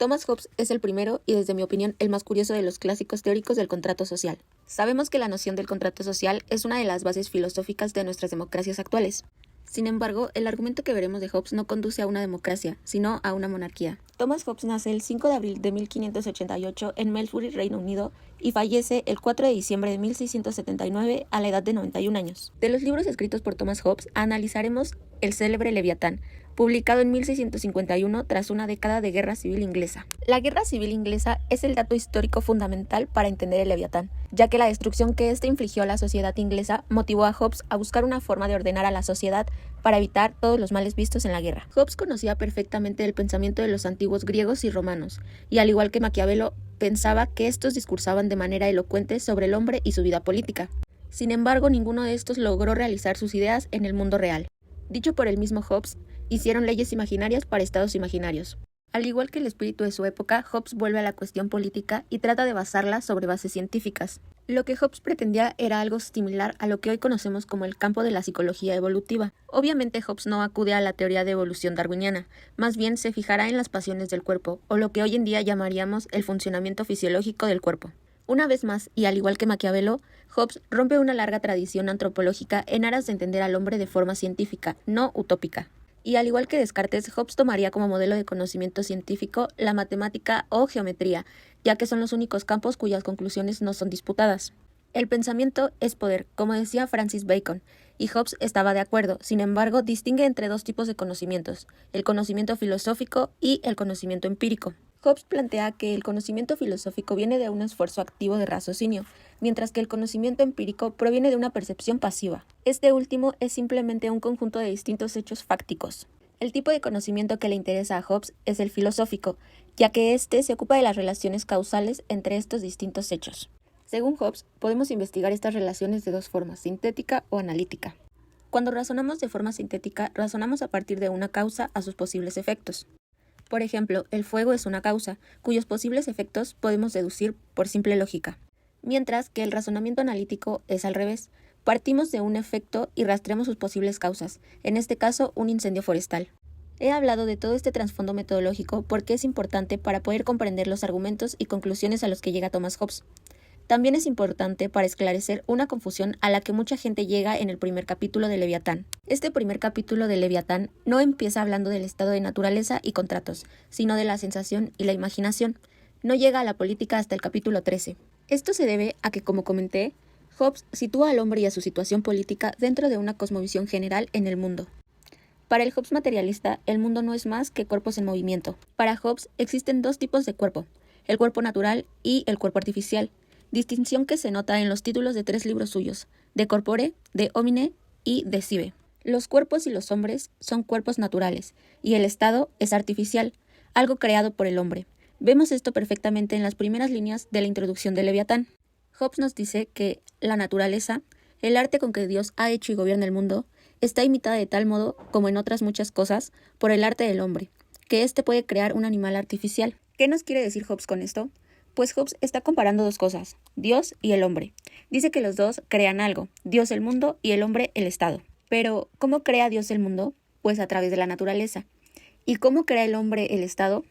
Thomas Hobbes es el primero y, desde mi opinión, el más curioso de los clásicos teóricos del contrato social. Sabemos que la noción del contrato social es una de las bases filosóficas de nuestras democracias actuales. Sin embargo, el argumento que veremos de Hobbes no conduce a una democracia, sino a una monarquía. Thomas Hobbes nace el 5 de abril de 1588 en Melbourne, Reino Unido, y fallece el 4 de diciembre de 1679 a la edad de 91 años. De los libros escritos por Thomas Hobbes, analizaremos el célebre Leviatán, publicado en 1651 tras una década de guerra civil inglesa. La guerra civil inglesa es el dato histórico fundamental para entender el Leviatán, ya que la destrucción que éste infligió a la sociedad inglesa motivó a Hobbes a buscar una forma de ordenar a la sociedad para evitar todos los males vistos en la guerra. Hobbes conocía perfectamente el pensamiento de los antiguos griegos y romanos, y al igual que Maquiavelo, pensaba que estos discursaban de manera elocuente sobre el hombre y su vida política. Sin embargo, ninguno de estos logró realizar sus ideas en el mundo real. Dicho por el mismo Hobbes, hicieron leyes imaginarias para estados imaginarios. Al igual que el espíritu de su época, Hobbes vuelve a la cuestión política y trata de basarla sobre bases científicas. Lo que Hobbes pretendía era algo similar a lo que hoy conocemos como el campo de la psicología evolutiva. Obviamente Hobbes no acude a la teoría de evolución darwiniana, más bien se fijará en las pasiones del cuerpo, o lo que hoy en día llamaríamos el funcionamiento fisiológico del cuerpo. Una vez más, y al igual que Maquiavelo, Hobbes rompe una larga tradición antropológica en aras de entender al hombre de forma científica, no utópica. Y al igual que Descartes, Hobbes tomaría como modelo de conocimiento científico la matemática o geometría, ya que son los únicos campos cuyas conclusiones no son disputadas. El pensamiento es poder, como decía Francis Bacon, y Hobbes estaba de acuerdo. Sin embargo, distingue entre dos tipos de conocimientos, el conocimiento filosófico y el conocimiento empírico. Hobbes plantea que el conocimiento filosófico viene de un esfuerzo activo de raciocinio, mientras que el conocimiento empírico proviene de una percepción pasiva. Este último es simplemente un conjunto de distintos hechos fácticos. El tipo de conocimiento que le interesa a Hobbes es el filosófico, ya que éste se ocupa de las relaciones causales entre estos distintos hechos. Según Hobbes, podemos investigar estas relaciones de dos formas, sintética o analítica. Cuando razonamos de forma sintética, razonamos a partir de una causa a sus posibles efectos. Por ejemplo, el fuego es una causa, cuyos posibles efectos podemos deducir por simple lógica. Mientras que el razonamiento analítico es al revés. Partimos de un efecto y rastreamos sus posibles causas, en este caso un incendio forestal. He hablado de todo este trasfondo metodológico porque es importante para poder comprender los argumentos y conclusiones a los que llega Thomas Hobbes. También es importante para esclarecer una confusión a la que mucha gente llega en el primer capítulo de Leviatán. Este primer capítulo de Leviatán no empieza hablando del estado de naturaleza y contratos, sino de la sensación y la imaginación. No llega a la política hasta el capítulo 13. Esto se debe a que, como comenté, Hobbes sitúa al hombre y a su situación política dentro de una cosmovisión general en el mundo. Para el Hobbes materialista, el mundo no es más que cuerpos en movimiento. Para Hobbes existen dos tipos de cuerpo, el cuerpo natural y el cuerpo artificial, distinción que se nota en los títulos de 3 libros suyos, De Corpore, De Homine y De Sive. Los cuerpos y los hombres son cuerpos naturales, y el estado es artificial, algo creado por el hombre. Vemos esto perfectamente en las primeras líneas de la introducción de Leviatán. Hobbes nos dice que la naturaleza, el arte con que Dios ha hecho y gobierna el mundo, está imitada de tal modo, como en otras muchas cosas, por el arte del hombre, que éste puede crear un animal artificial. ¿Qué nos quiere decir Hobbes con esto? Pues Hobbes está comparando dos cosas, Dios y el hombre. Dice que los dos crean algo, Dios el mundo y el hombre el estado. Pero, ¿cómo crea Dios el mundo? Pues a través de la naturaleza. ¿Y cómo crea el hombre el estado?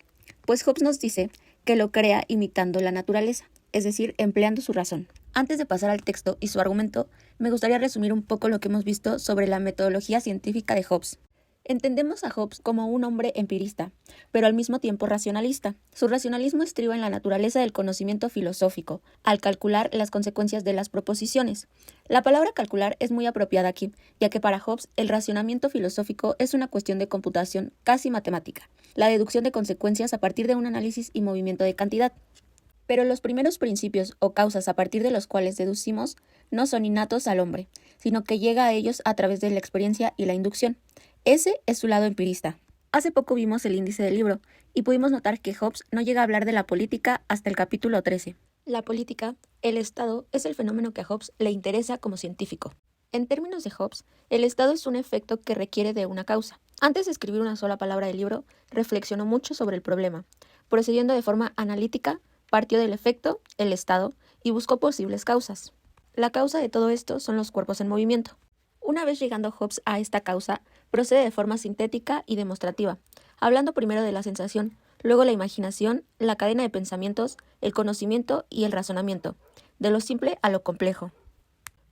Pues Hobbes nos dice que lo crea imitando la naturaleza, es decir, empleando su razón. Antes de pasar al texto y su argumento, me gustaría resumir un poco lo que hemos visto sobre la metodología científica de Hobbes. Entendemos a Hobbes como un hombre empirista, pero al mismo tiempo racionalista. Su racionalismo estriba en la naturaleza del conocimiento filosófico, al calcular las consecuencias de las proposiciones. La palabra calcular es muy apropiada aquí, ya que para Hobbes el racionamiento filosófico es una cuestión de computación casi matemática, la deducción de consecuencias a partir de un análisis y movimiento de cantidad. Pero los primeros principios o causas a partir de los cuales deducimos no son innatos al hombre, sino que llega a ellos a través de la experiencia y la inducción. Ese es su lado empirista. Hace poco vimos el índice del libro y pudimos notar que Hobbes no llega a hablar de la política hasta el capítulo 13. La política, el Estado, es el fenómeno que a Hobbes le interesa como científico. En términos de Hobbes, el Estado es un efecto que requiere de una causa. Antes de escribir una sola palabra del libro, reflexionó mucho sobre el problema. Procediendo de forma analítica, partió del efecto, el Estado, y buscó posibles causas. La causa de todo esto son los cuerpos en movimiento. Una vez llegando Hobbes a esta causa, procede de forma sintética y demostrativa, hablando primero de la sensación, luego la imaginación, la cadena de pensamientos, el conocimiento y el razonamiento, de lo simple a lo complejo.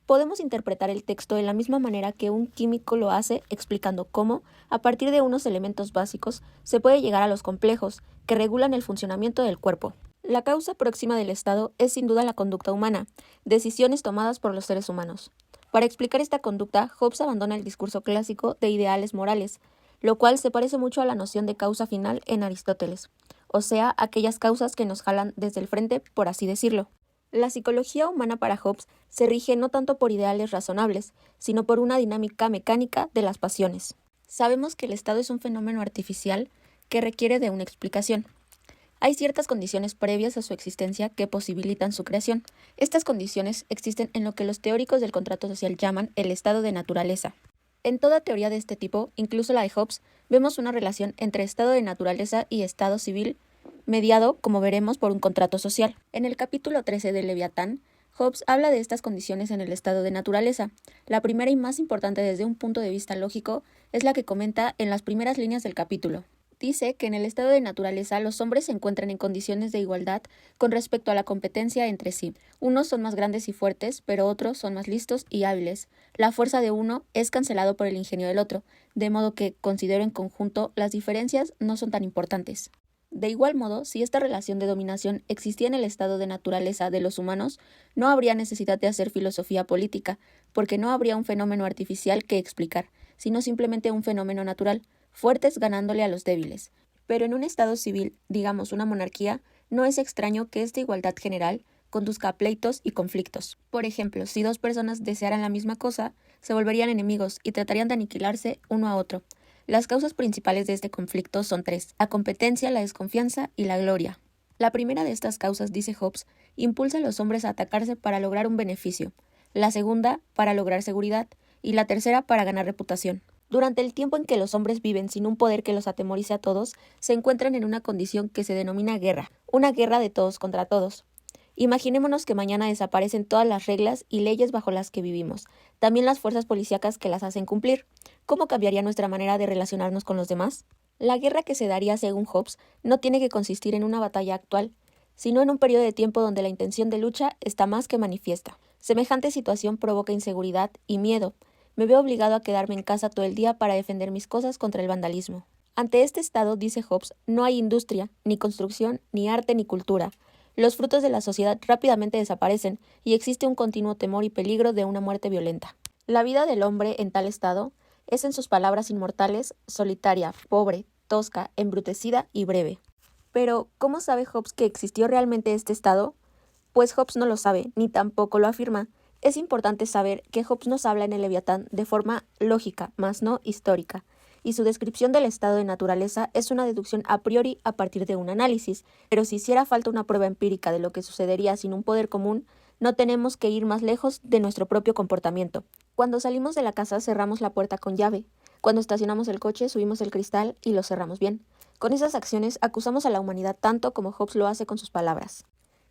Podemos interpretar el texto de la misma manera que un químico lo hace, explicando cómo, a partir de unos elementos básicos, se puede llegar a los complejos, que regulan el funcionamiento del cuerpo. La causa próxima del estado es sin duda la conducta humana, decisiones tomadas por los seres humanos. Para explicar esta conducta, Hobbes abandona el discurso clásico de ideales morales, lo cual se parece mucho a la noción de causa final en Aristóteles, o sea, aquellas causas que nos jalan desde el frente, por así decirlo. La psicología humana para Hobbes se rige no tanto por ideales razonables, sino por una dinámica mecánica de las pasiones. Sabemos que el estado es un fenómeno artificial que requiere de una explicación. Hay ciertas condiciones previas a su existencia que posibilitan su creación. Estas condiciones existen en lo que los teóricos del contrato social llaman el estado de naturaleza. En toda teoría de este tipo, incluso la de Hobbes, vemos una relación entre estado de naturaleza y estado civil, mediado, como veremos, por un contrato social. En el capítulo 13 de Leviatán, Hobbes habla de estas condiciones en el estado de naturaleza. La primera y más importante desde un punto de vista lógico es la que comenta en las primeras líneas del capítulo. Dice que en el estado de naturaleza los hombres se encuentran en condiciones de igualdad con respecto a la competencia entre sí. Unos son más grandes y fuertes, pero otros son más listos y hábiles. La fuerza de uno es cancelado por el ingenio del otro, de modo que, considero en conjunto, las diferencias no son tan importantes. De igual modo, si esta relación de dominación existía en el estado de naturaleza de los humanos, no habría necesidad de hacer filosofía política, porque no habría un fenómeno artificial que explicar, sino simplemente un fenómeno natural, fuertes ganándole a los débiles. Pero en un estado civil, digamos una monarquía, no es extraño que esta igualdad general conduzca a pleitos y conflictos. Por ejemplo, si dos personas desearan la misma cosa, se volverían enemigos y tratarían de aniquilarse uno a otro. Las causas principales de este conflicto son tres: la competencia, la desconfianza y la gloria. La primera de estas causas, dice Hobbes, impulsa a los hombres a atacarse para lograr un beneficio, la segunda para lograr seguridad y la tercera para ganar reputación. Durante el tiempo en que los hombres viven sin un poder que los atemorice a todos, se encuentran en una condición que se denomina guerra, una guerra de todos contra todos. Imaginémonos que mañana desaparecen todas las reglas y leyes bajo las que vivimos, también las fuerzas policíacas que las hacen cumplir. ¿Cómo cambiaría nuestra manera de relacionarnos con los demás? La guerra que se daría, según Hobbes, no tiene que consistir en una batalla actual, sino en un periodo de tiempo donde la intención de lucha está más que manifiesta. Semejante situación provoca inseguridad y miedo. Me veo obligado a quedarme en casa todo el día para defender mis cosas contra el vandalismo. Ante este estado, dice Hobbes, no hay industria, ni construcción, ni arte, ni cultura. Los frutos de la sociedad rápidamente desaparecen y existe un continuo temor y peligro de una muerte violenta. La vida del hombre en tal estado es, en sus palabras inmortales, solitaria, pobre, tosca, embrutecida y breve. Pero, ¿cómo sabe Hobbes que existió realmente este estado? Pues Hobbes no lo sabe, ni tampoco lo afirma. Es importante saber que Hobbes nos habla en el Leviatán de forma lógica, mas no histórica, y su descripción del estado de naturaleza es una deducción a priori a partir de un análisis, pero si hiciera falta una prueba empírica de lo que sucedería sin un poder común, no tenemos que ir más lejos de nuestro propio comportamiento. Cuando salimos de la casa cerramos la puerta con llave, cuando estacionamos el coche subimos el cristal y lo cerramos bien. Con esas acciones acusamos a la humanidad tanto como Hobbes lo hace con sus palabras.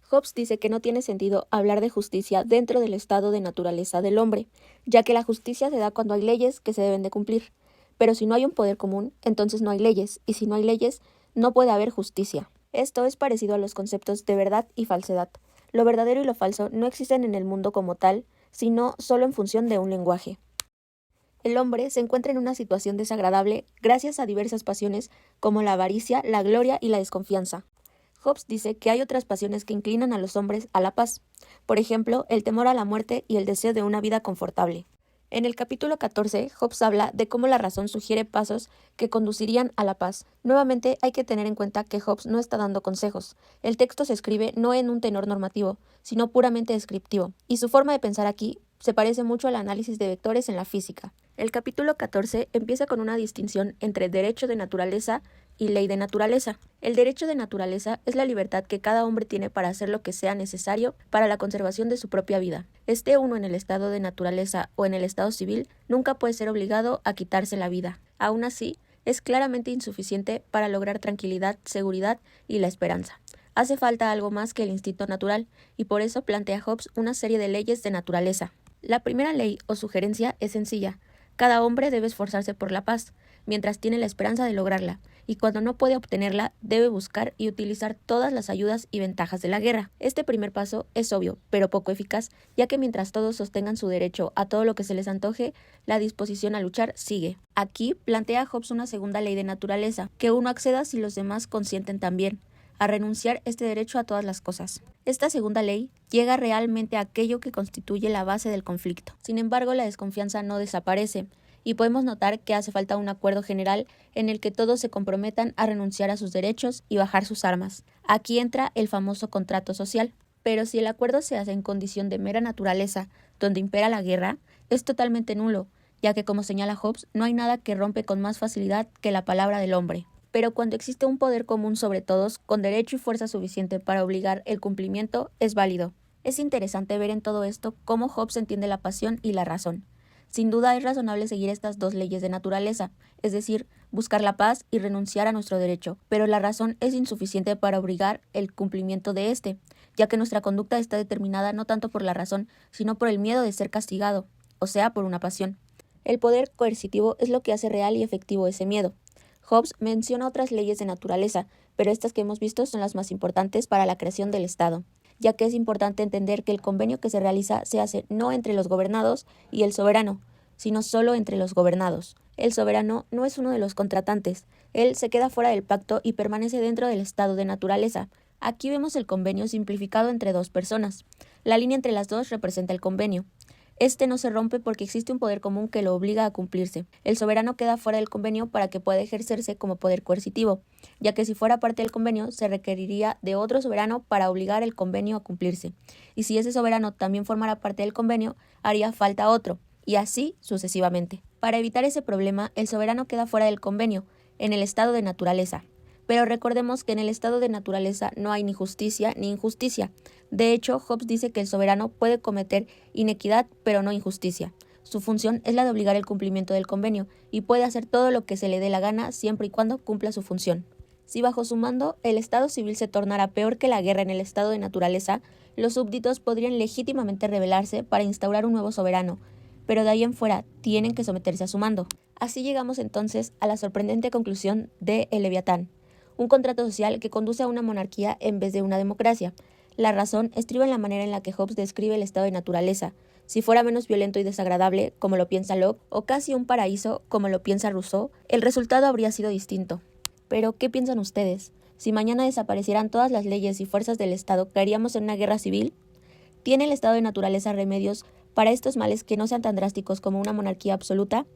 Hobbes dice que no tiene sentido hablar de justicia dentro del estado de naturaleza del hombre, ya que la justicia se da cuando hay leyes que se deben de cumplir. Pero si no hay un poder común, entonces no hay leyes, y si no hay leyes, no puede haber justicia. Esto es parecido a los conceptos de verdad y falsedad. Lo verdadero y lo falso no existen en el mundo como tal, sino solo en función de un lenguaje. El hombre se encuentra en una situación desagradable gracias a diversas pasiones como la avaricia, la gloria y la desconfianza. Hobbes dice que hay otras pasiones que inclinan a los hombres a la paz, por ejemplo, el temor a la muerte y el deseo de una vida confortable. En el capítulo 14, Hobbes habla de cómo la razón sugiere pasos que conducirían a la paz. Nuevamente, hay que tener en cuenta que Hobbes no está dando consejos. El texto se escribe no en un tenor normativo, sino puramente descriptivo, y su forma de pensar aquí se parece mucho al análisis de vectores en la física. El capítulo 14 empieza con una distinción entre derecho de naturaleza y ley de naturaleza. El derecho de naturaleza es la libertad que cada hombre tiene para hacer lo que sea necesario para la conservación de su propia vida. Esté uno en el estado de naturaleza o en el estado civil, nunca puede ser obligado a quitarse la vida. Aún así, es claramente insuficiente para lograr tranquilidad, seguridad y la esperanza. Hace falta algo más que el instinto natural, y por eso plantea Hobbes una serie de leyes de naturaleza. La primera ley o sugerencia es sencilla. Cada hombre debe esforzarse por la paz, mientras tiene la esperanza de lograrla, y cuando no puede obtenerla, debe buscar y utilizar todas las ayudas y ventajas de la guerra. Este primer paso es obvio, pero poco eficaz, ya que mientras todos sostengan su derecho a todo lo que se les antoje, la disposición a luchar sigue. Aquí plantea Hobbes una segunda ley de naturaleza, que uno acceda si los demás consienten también, a renunciar este derecho a todas las cosas. Esta segunda ley llega realmente a aquello que constituye la base del conflicto. Sin embargo, la desconfianza no desaparece, y podemos notar que hace falta un acuerdo general en el que todos se comprometan a renunciar a sus derechos y bajar sus armas. Aquí entra el famoso contrato social. Pero si el acuerdo se hace en condición de mera naturaleza, donde impera la guerra, es totalmente nulo, ya que, como señala Hobbes, no hay nada que rompe con más facilidad que la palabra del hombre. Pero cuando existe un poder común sobre todos, con derecho y fuerza suficiente para obligar el cumplimiento, es válido. Es interesante ver en todo esto cómo Hobbes entiende la pasión y la razón. Sin duda es razonable seguir estas dos leyes de naturaleza, es decir, buscar la paz y renunciar a nuestro derecho, pero la razón es insuficiente para obligar el cumplimiento de este, ya que nuestra conducta está determinada no tanto por la razón, sino por el miedo de ser castigado, o sea, por una pasión. El poder coercitivo es lo que hace real y efectivo ese miedo. Hobbes menciona otras leyes de naturaleza, pero estas que hemos visto son las más importantes para la creación del Estado, ya que es importante entender que el convenio que se realiza se hace no entre los gobernados y el soberano, sino solo entre los gobernados. El soberano no es uno de los contratantes, él se queda fuera del pacto y permanece dentro del estado de naturaleza. Aquí vemos el convenio simplificado entre dos personas. La línea entre las dos representa el convenio. Este no se rompe porque existe un poder común que lo obliga a cumplirse. El soberano queda fuera del convenio para que pueda ejercerse como poder coercitivo, ya que si fuera parte del convenio se requeriría de otro soberano para obligar el convenio a cumplirse. Y si ese soberano también formara parte del convenio, haría falta otro, y así sucesivamente. Para evitar ese problema, el soberano queda fuera del convenio, en el estado de naturaleza. Pero recordemos que en el estado de naturaleza no hay ni justicia ni injusticia. De hecho, Hobbes dice que el soberano puede cometer inequidad, pero no injusticia. Su función es la de obligar el cumplimiento del convenio, y puede hacer todo lo que se le dé la gana siempre y cuando cumpla su función. Si bajo su mando el estado civil se tornara peor que la guerra en el estado de naturaleza, los súbditos podrían legítimamente rebelarse para instaurar un nuevo soberano, pero de ahí en fuera tienen que someterse a su mando. Así llegamos entonces a la sorprendente conclusión de El Leviatán. Un contrato social que conduce a una monarquía en vez de una democracia. La razón estriba en la manera en la que Hobbes describe el estado de naturaleza. Si fuera menos violento y desagradable, como lo piensa Locke, o casi un paraíso, como lo piensa Rousseau, el resultado habría sido distinto. Pero, ¿qué piensan ustedes? Si mañana desaparecieran todas las leyes y fuerzas del Estado, ¿caeríamos en una guerra civil? ¿Tiene el estado de naturaleza remedios para estos males que no sean tan drásticos como una monarquía absoluta?